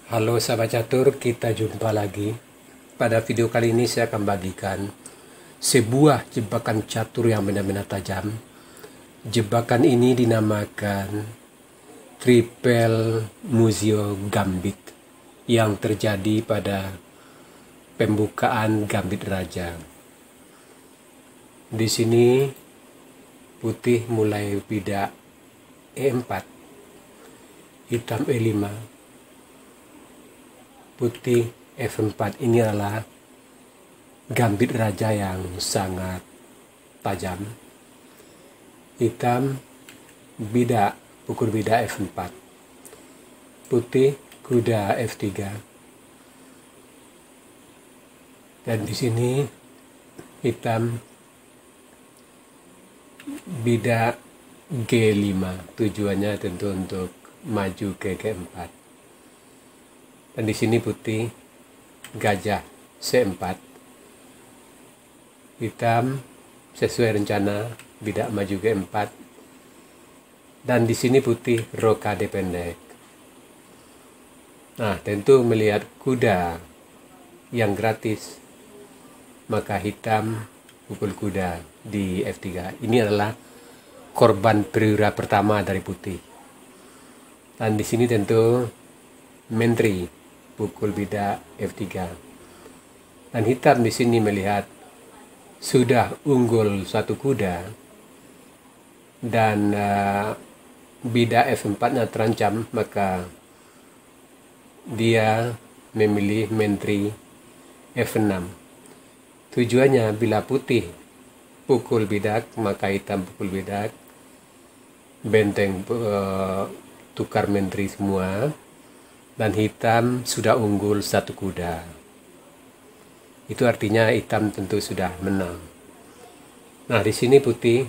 Halo sahabat catur, kita jumpa lagi. Pada video kali ini saya akan bagikan sebuah jebakan catur yang benar-benar tajam. Jebakan ini dinamakan Triple Muzio Gambit yang terjadi pada pembukaan Gambit Raja. Di sini putih mulai bidak E4, hitam E5, putih F4. Ini adalah gambit raja yang sangat tajam. Hitam bidak, pukul bidak F4, putih kuda F3, dan di sini hitam bidak G5. Tujuannya tentu untuk maju ke G4. Dan di sini putih gajah C4, hitam sesuai rencana bidak maju G4, dan di sini putih rokade pendek. Nah, tentu melihat kuda yang gratis, maka hitam pukul kuda di F3. Ini adalah korban perwira pertama dari putih. Dan di sini tentu menteri pukul bidak F3. Dan hitam di sini melihat sudah unggul satu kuda dan bidak F4-nya terancam, maka dia memilih menteri F6. Tujuannya bila putih pukul bidak, maka hitam pukul bidak, benteng tukar menteri semua, dan hitam sudah unggul satu kuda. Itu artinya hitam tentu sudah menang. Nah, di sini putih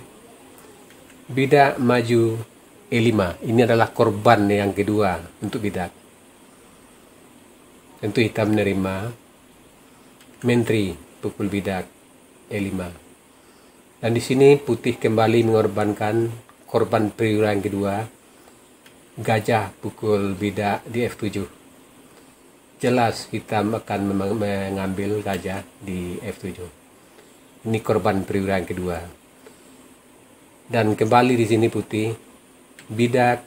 bidak maju E5. Ini adalah korban yang kedua untuk bidak. Tentu hitam menerima menteri pukul bidak E5. Dan di sini putih kembali mengorbankan korban perwira yang kedua, gajah pukul bidak di F7. Jelas hitam akan mengambil gajah di F7. Ini korban perwira yang kedua. Dan kembali di sini putih bidak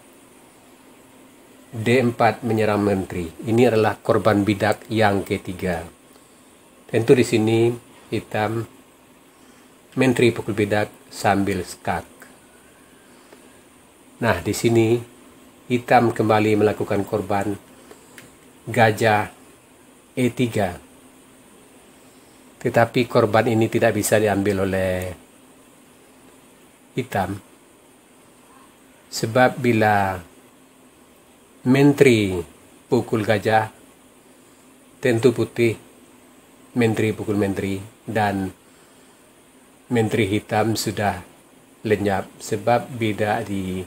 D4 menyerang menteri. Ini adalah korban bidak yang ketiga. Tentu di sini hitam menteri pukul bidak sambil skak. Nah, di sini hitam kembali melakukan korban gajah E3. Tetapi korban ini tidak bisa diambil oleh hitam. Sebab bila menteri pukul gajah, tentu putih menteri pukul menteri, dan menteri hitam sudah lenyap. Sebab bidak di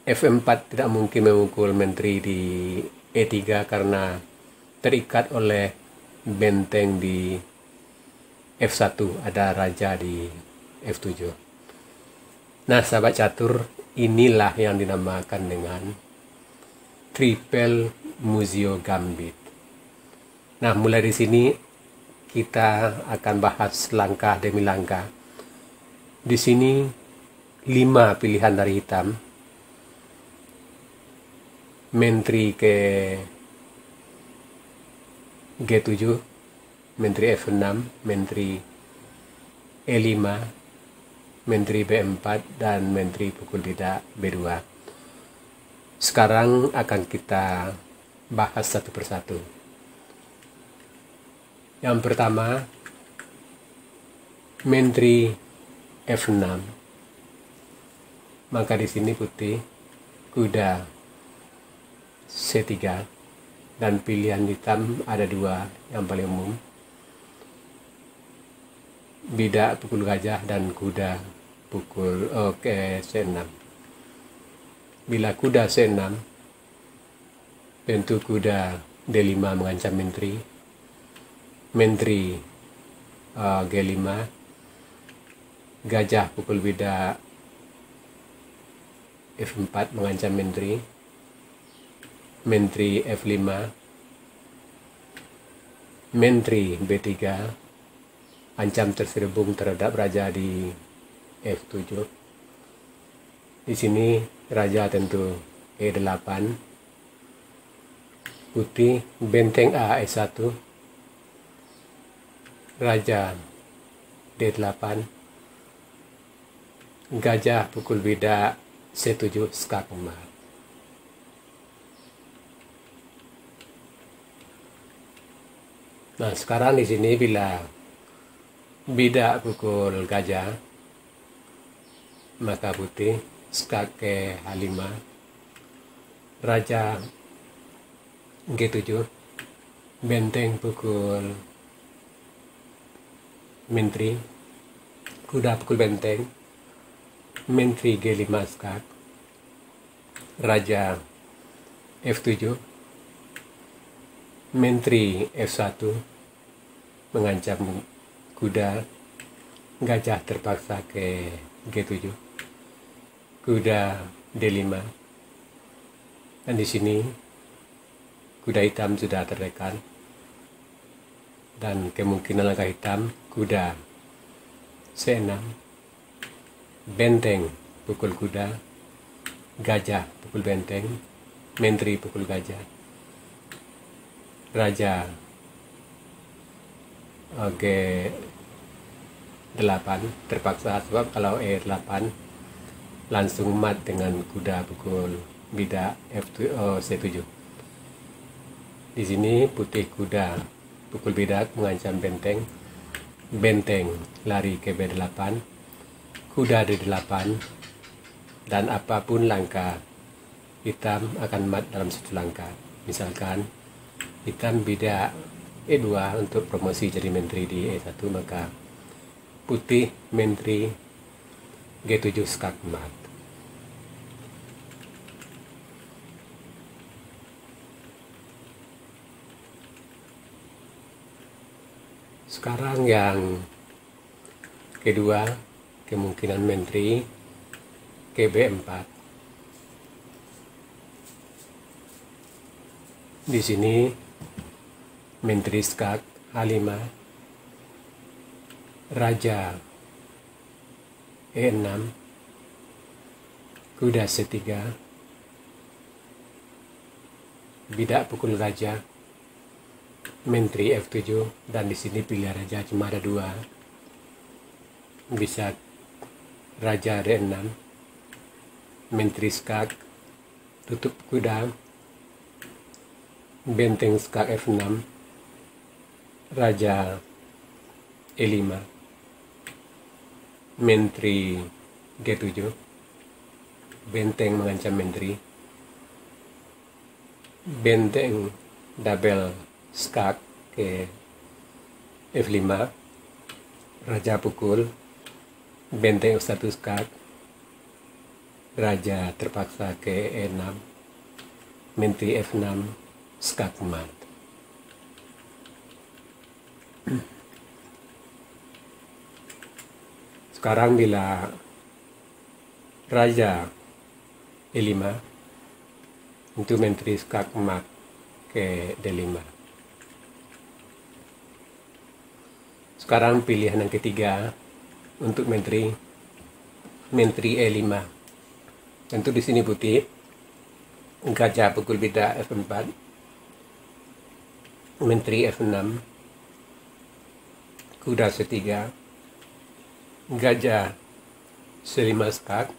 F4 tidak mungkin memukul menteri di E3 karena terikat oleh benteng di F1, ada raja di F7. Nah, sahabat catur, inilah yang dinamakan dengan Triple Muzio Gambit. Nah, mulai di sini kita akan bahas langkah demi langkah. Di sini 5 pilihan dari hitam. Menteri ke G7, menteri F6, menteri E5, menteri B4, dan menteri pukul bidak B2. Sekarang akan kita bahas satu persatu. Yang pertama, menteri F6. Maka di sini putih kuda C3, dan pilihan hitam ada 2 yang paling umum, bidak pukul gajah dan kuda pukul C6. Bila kuda C6, tentu kuda D5 mengancam menteri, menteri G5, gajah pukul bidak F4 mengancam menteri, Menteri F5, Menteri B3, ancam terselubung terhadap raja di F7. Di sini raja tentu E8, putih benteng A E1, raja D8, gajah pukul bidak C7 skak emas. Nah, sekarang di sini bila bidak pukul gajah, maka putih skak ke H5, raja G7, benteng pukul menteri, kuda pukul benteng, menteri G5 skak, raja F7, menteri F1 mengancam kuda, gajah terpaksa ke G7, kuda D5, dan di sini kuda hitam sudah tertekan, dan kemungkinan langkah hitam kuda C6, benteng pukul kuda, gajah pukul benteng, menteri pukul gajah, raja G8 terpaksa, sebab kalau E8 langsung mat dengan kuda pukul bidak C7. Di sini putih kuda pukul bidak mengancam benteng, benteng lari ke B8, kuda D8, dan apapun langkah hitam akan mat dalam satu langkah. Misalkan hitam bidak E2 untuk promosi jadi menteri di E1, maka putih menteri G7 skak mat. Sekarang yang kedua, kemungkinan menteri ke B4. Di sini menteri skak H5, raja E6, kuda C3, bidak pukul raja, menteri F7, dan di sini pilihan raja cuma ada dua, bisa raja D6, menteri skak, tutup kuda, benteng skak F6, raja E5, menteri G7, benteng mengancam menteri, benteng double skak ke F5, raja pukul, benteng F1 skak, raja terpaksa ke E6, menteri F6 skak mat. Sekarang bila raja E5, untuk menteri skak mat ke D5. Sekarang pilihan yang ketiga untuk menteri E5. Tentu di sini putih, gajah pukul bidak F4, menteri F6, kuda C3, gajah C5 skak,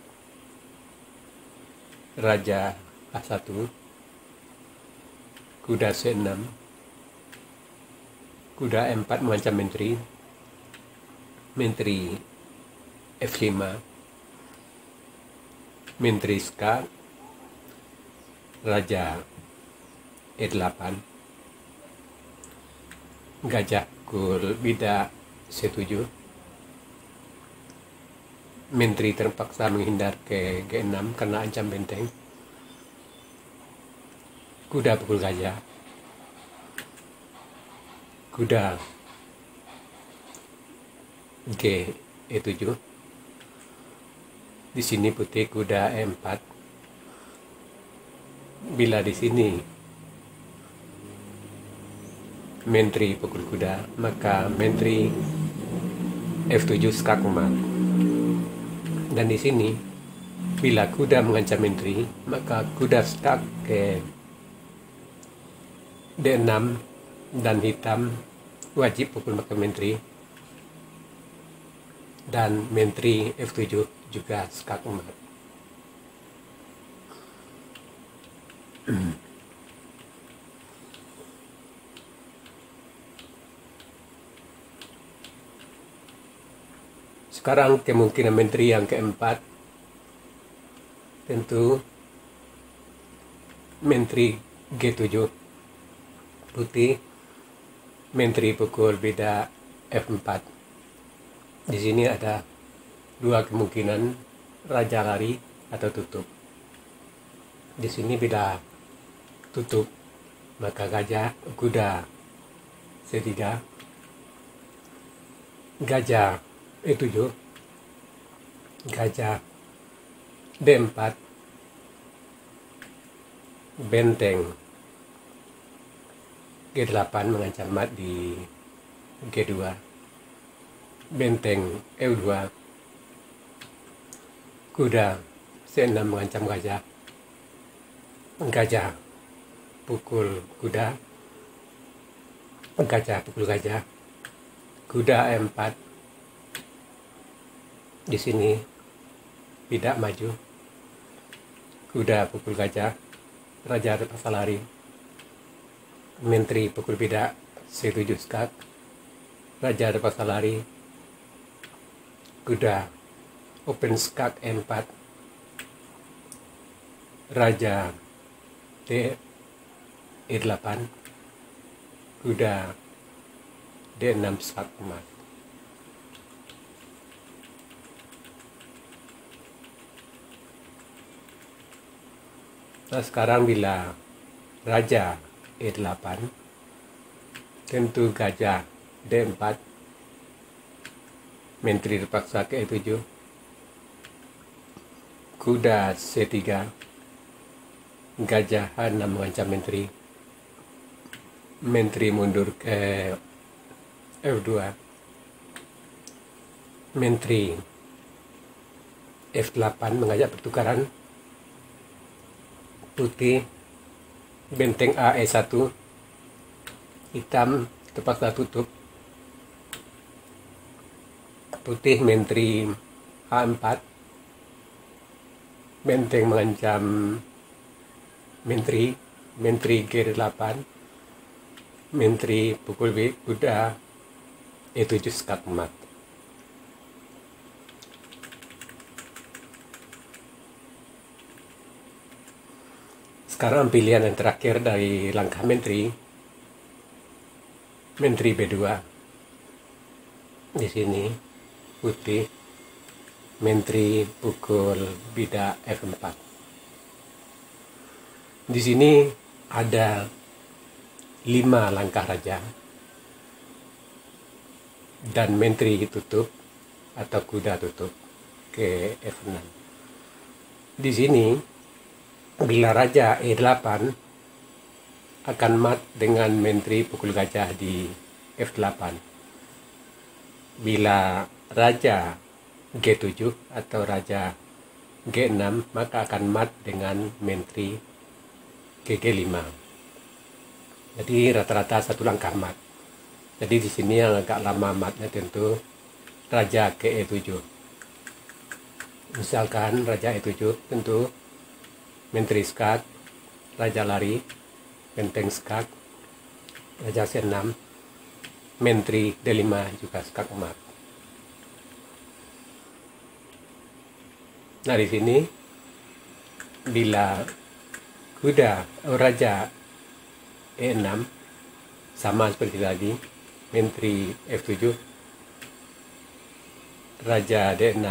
raja A1, kuda C6, kuda E4 mengancam menteri, menteri F5, menteri skak, raja E8, gajah pukul bidak C7, menteri terpaksa menghindar ke G6 karena ancam benteng, kuda pukul gajah, kuda G E7. Di sini putih kuda E4, bila di sini mentri pukul kuda, maka mentri F7 skak emat. Dan di sini bila kuda mengancam mentri, maka kuda skak ke D6 dan hitam wajib pukul maka mentri, dan mentri F7 juga skak emat. Sekarang kemungkinan menteri yang keempat, tentu menteri G7 putih, menteri pukul beda F4. Di sini ada dua kemungkinan, raja lari atau tutup. Di sini bila tutup, maka gajah kuda C3, gajah E7, gajah D4, benteng G8 mengancam mat di G2, benteng E2, kuda C6 mengancam gajah, gajah pukul kuda, gajah pukul gajah, kuda E4. Di sini tidak maju, kuda pukul gajah, raja terpaksa lari, menteri pukul beda C7 skak, raja terpaksa lari, kuda open skak E4, raja E8, kuda D6 skak emas. Nah, sekarang bila raja E8, tentu gajah D4, menteri terpaksa ke E7, kuda C3, gajah H6 mengancam menteri, menteri mundur ke F2, menteri F8 mengajak pertukaran, putih benteng A E1, hitam terpaksa tutup, putih menteri H4, benteng mengancam menteri G8, menteri pukul B, kuda E7 skak emat. Sekarang pilihan yang terakhir dari langkah menteri B2. Di sini putih, menteri pukul bida F4. Di sini ada 5 langkah raja dan menteri tutup atau kuda tutup ke F6. Di sini bila raja E8 akan mat dengan menteri pukul gajah di F8. Bila raja G7 atau raja G6 maka akan mat dengan menteri G5. Jadi rata-rata satu langkah mat. Jadi di sini yang agak lama matnya tentu raja ke E7. Misalkan raja E7 tentu menteri skak, raja lari, benteng skak, raja C6, menteri D5 juga skak emat. Nah di sini bila kuda raja E6 sama seperti tadi, menteri F7, raja D6,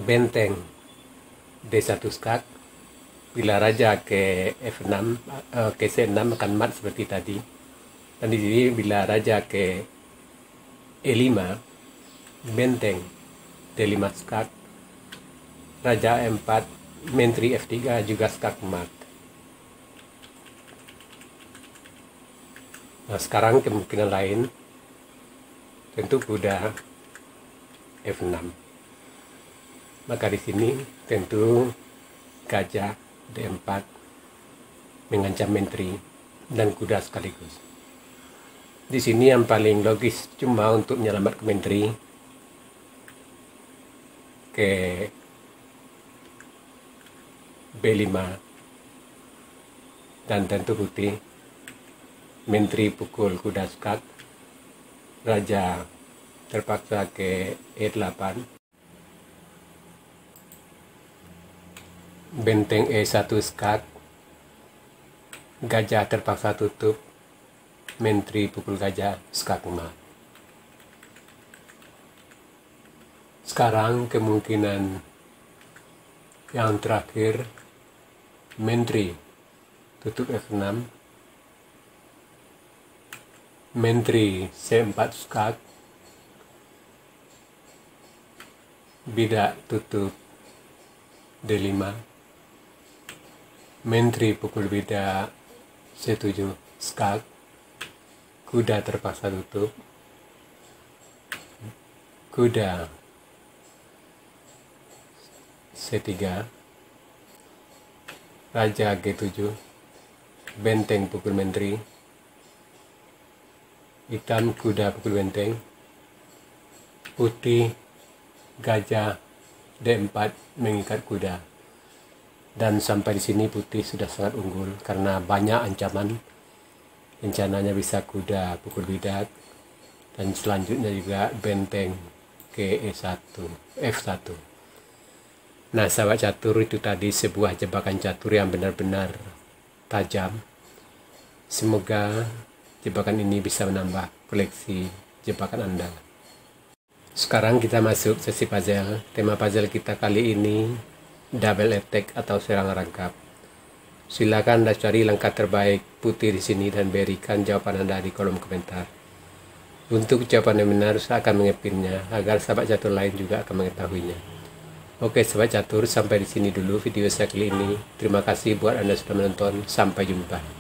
benteng D1 skak. Bila raja ke F6 ke C6 akan mat seperti tadi. Dan di sini bila raja ke E5, benteng D5 skak, raja E4, Menteri F3 juga skakmat. Nah, sekarang kemungkinan lain tentu kuda F6. Maka di sini tentu gajah D4 mengancam menteri dan kuda sekaligus. Di sini yang paling logis cuma untuk menyelamatkan menteri ke B5 dan tentu putih. Menteri pukul kuda skak, raja terpaksa ke E8, benteng E1 skak, gajah terpaksa tutup, menteri pukul gajah skak mat. Sekarang kemungkinan yang terakhir, menteri tutup F6, menteri C4 skak, bidak tutup D5, menteri pukul bidak C7 skak, kuda terpaksa tutup, kuda C3, raja G7, benteng pukul menteri, hitam kuda pukul benteng, putih gajah D4 mengikat kuda. Dan sampai di sini putih sudah sangat unggul karena banyak ancaman. Rencananya bisa kuda pukul bidak dan selanjutnya juga benteng ke F1. Nah, sahabat catur, itu tadi sebuah jebakan catur yang benar-benar tajam. Semoga jebakan ini bisa menambah koleksi jebakan Anda. Sekarang kita masuk sesi puzzle. Tema puzzle kita kali ini double attack atau serang rangkap. Silakan Anda cari langkah terbaik putih di sini dan berikan jawaban Anda di kolom komentar. Untuk jawaban yang benar, saya akan mengepinnya agar sahabat catur lain juga akan mengetahuinya. Oke sahabat catur, sampai di sini dulu video saya kali ini. Terima kasih buat Anda sudah menonton. Sampai jumpa.